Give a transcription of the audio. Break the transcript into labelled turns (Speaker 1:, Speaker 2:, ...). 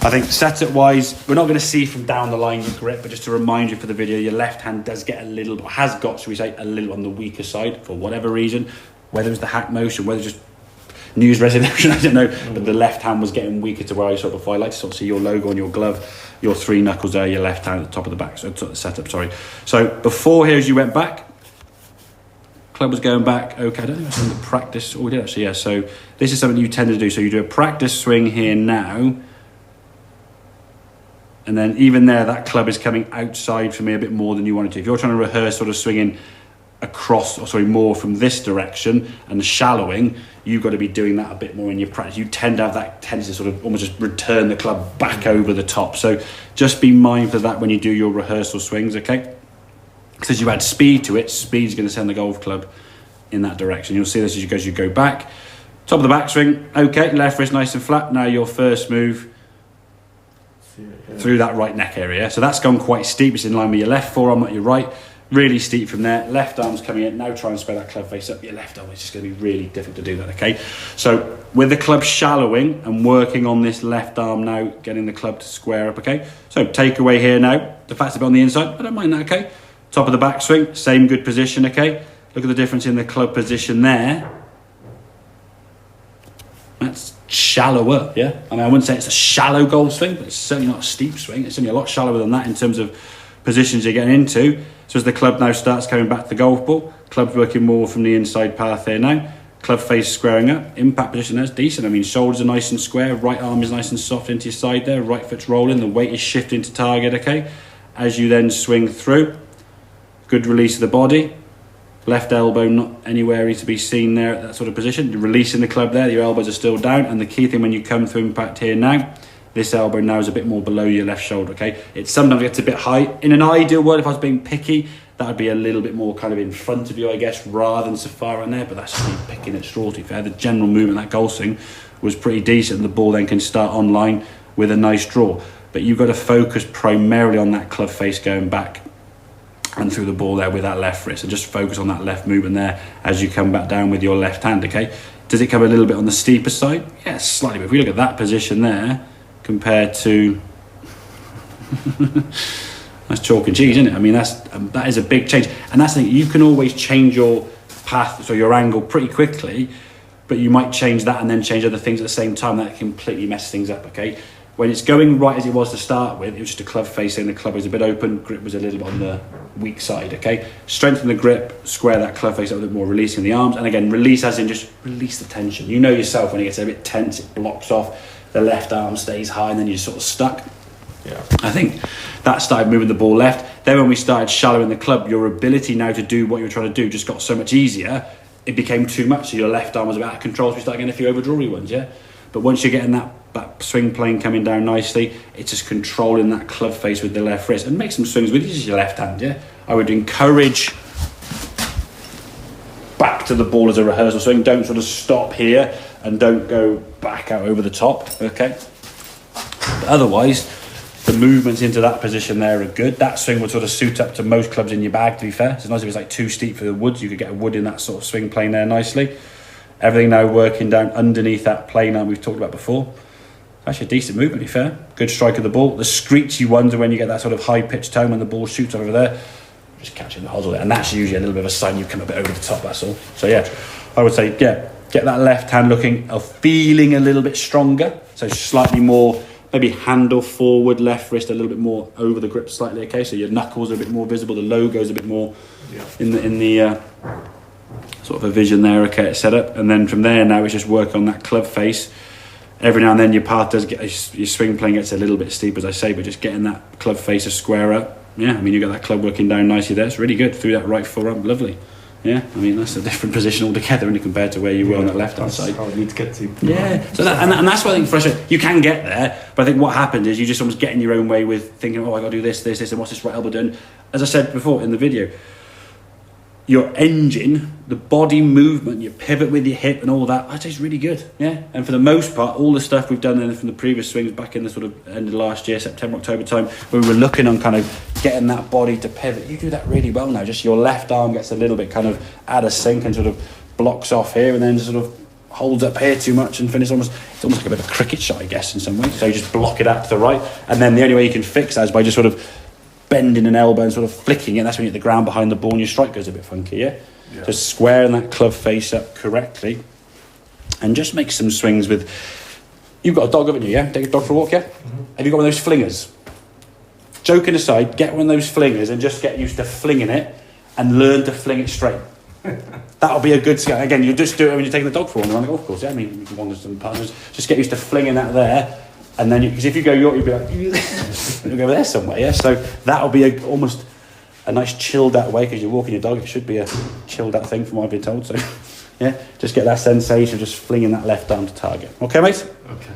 Speaker 1: I think setup wise, we're not going to see from down the line your grip, but just to remind you for the video, your left hand does get a little, has got, should we say, a little on the weaker side for whatever reason, whether it's the hack motion, whether it's just news resolution, I don't know, but the left hand was getting weaker to where I sort of, I like to sort of see your logo on your glove, your 3 knuckles there, your left hand at the top of the back, so the setup, sorry. So before here, as you went back, club was going back, okay, I don't think that's in the practice, oh we did actually, yeah, so this is something you tend to do, so you do a practice swing here now, and then even there, that club is coming outside for me a bit more than you wanted to. If you're trying to rehearse sort of swinging across, or sorry, more from this direction and shallowing, you've got to be doing that a bit more in your practice. You tend to have that tendency to sort of almost just return the club back over the top. So just be mindful of that when you do your rehearsal swings, okay? Because as you add speed to it, speed's going to send the golf club in that direction. You'll see this as you go back. Top of the backswing, okay, left wrist nice and flat. Now your first move through that right neck area. So that's gone quite steep. It's in line with your left forearm, not your right. Really steep from there. Left arm's coming in. Now try and spread that club face up. Your left arm is just going to be really difficult to do that, okay? So with the club shallowing and working on this left arm now, getting the club to square up, okay? So take away here now. The fact it's a bit on the inside, I don't mind that, okay? Top of the backswing, same good position, okay? Look at the difference in the club position there. That's shallower, yeah? I mean, I wouldn't say it's a shallow golf swing, but it's certainly not a steep swing. It's certainly a lot shallower than that in terms of positions you're getting into. So as the club now starts coming back to the golf ball, club's working more from the inside path here now. Club face squaring up, impact position there's decent. I mean, shoulders are nice and square, right arm is nice and soft into your side there, right foot's rolling, the weight is shifting to target, okay? As you then swing through, good release of the body. Left elbow not anywhere to be seen there at that sort of position. You're releasing the club there, your elbows are still down, and the key thing when you come through impact here now, this elbow now is a bit more below your left shoulder, okay? It sometimes gets a bit high. In an ideal world, if I was being picky, that would be a little bit more kind of in front of you, I guess, rather than so far in there, but that's just me picking at straws, to be fair. The general movement of that golf swing was pretty decent, and the ball then can start online with a nice draw. But you've got to focus primarily on that club face going back and through the ball there with that left wrist, and just focus on that left movement there as you come back down with your left hand, okay? Does it come a little bit on the steeper side? Yeah, slightly, but if we look at that position there compared to that's chalk and cheese, isn't it? I mean, that is a big change, and that's the thing, you can always change your path, so your angle pretty quickly, but you might change that and then change other things at the same time. That completely messes things up, okay? When it's going right as it was to start with, it was just a club face in, the club was a bit open, grip was a little bit on the weak side, okay? Strengthen the grip, square that club face up a bit more, releasing the arms, and again, release as in just release the tension. You know yourself when it gets a bit tense, it blocks off, the left arm stays high, and then you're sort of stuck. Yeah. I think that started moving the ball left. Then when we started shallowing the club, your ability now to do what you're trying to do just got so much easier, it became too much, so your left arm was a bit out of control, so we started getting a few overdrawy ones, yeah? But once you're getting that swing plane coming down nicely, it's just controlling that club face with the left wrist, and make some swings with your left hand, yeah? I would encourage back to the ball as a rehearsal swing. Don't sort of stop here and don't go back out over the top, okay? But otherwise, the movements into that position there are good. That swing would sort of suit up to most clubs in your bag, to be fair. It's nice if it's like too steep for the woods, you could get a wood in that sort of swing plane there nicely. Everything now working down underneath that plane that we've talked about before. Actually a decent movement, to be fair. Good strike of the ball. The screechy ones are when you get that sort of high-pitched tone when the ball shoots over there. Just catching the hosel there. And that's usually a little bit of a sign you come a bit over the top, that's all. So yeah, I would say, yeah, get that left hand looking, feeling a little bit stronger. So slightly more, maybe handle forward, left wrist a little bit more over the grip slightly, okay? So your knuckles are a bit more visible, the logo's a bit more in the sort of a vision there, okay, set up. And then from there now it's just work on that club face. Every now and then your path does get, your swing plane gets a little bit steep, as I say, but just getting that club face to square up. Yeah, I mean, you got that club working down nicely there. It's really good through that right forearm, lovely. Yeah, I mean, that's a different position altogether when you compared to where you were on that left-hand side.
Speaker 2: How I need to get to.
Speaker 1: Yeah, so that, and that's why I think frustrating. You can get there, but I think what happened is you just almost get in your own way with thinking, oh, I got to do this, and what's this right elbow doing? As I said before in the video, your engine, the body movement, your pivot with your hip and all that, I'd say is really good, yeah? And for the most part, all the stuff we've done then from the previous swings back in the sort of end of last year, September, October time, where we were looking on kind of getting that body to pivot, you do that really well now. Just your left arm gets a little bit kind of out of sync and sort of blocks off here, and then sort of holds up here too much and finish it's almost like a bit of a cricket shot, I guess, in some ways. So you just block it out to the right, and then the only way you can fix that is by just sort of bending an elbow and sort of flicking it. That's when you hit the ground behind the ball and your strike goes a bit funky, yeah? Just squaring that club face up correctly, and just make some swings with... You've got a dog, haven't you, yeah? Take a dog for a walk, yeah? Mm-hmm. Have you got one of those flingers? Joking aside, get one of those flingers and just get used to flinging it and learn to fling it straight. That'll be a good skill. Again, you just do it when you're taking the dog for a walk around the golf course, yeah? I mean, you can wander some partners, just get used to flinging that there, and then, because if you go York, you'll be like, you'll go over there somewhere, yeah? So that'll be almost a nice chilled out way, because you're walking your dog. It should be a chilled out thing from what I've been told. So, yeah, just get that sensation of just flinging that left arm to target. Okay, mate?
Speaker 2: Okay.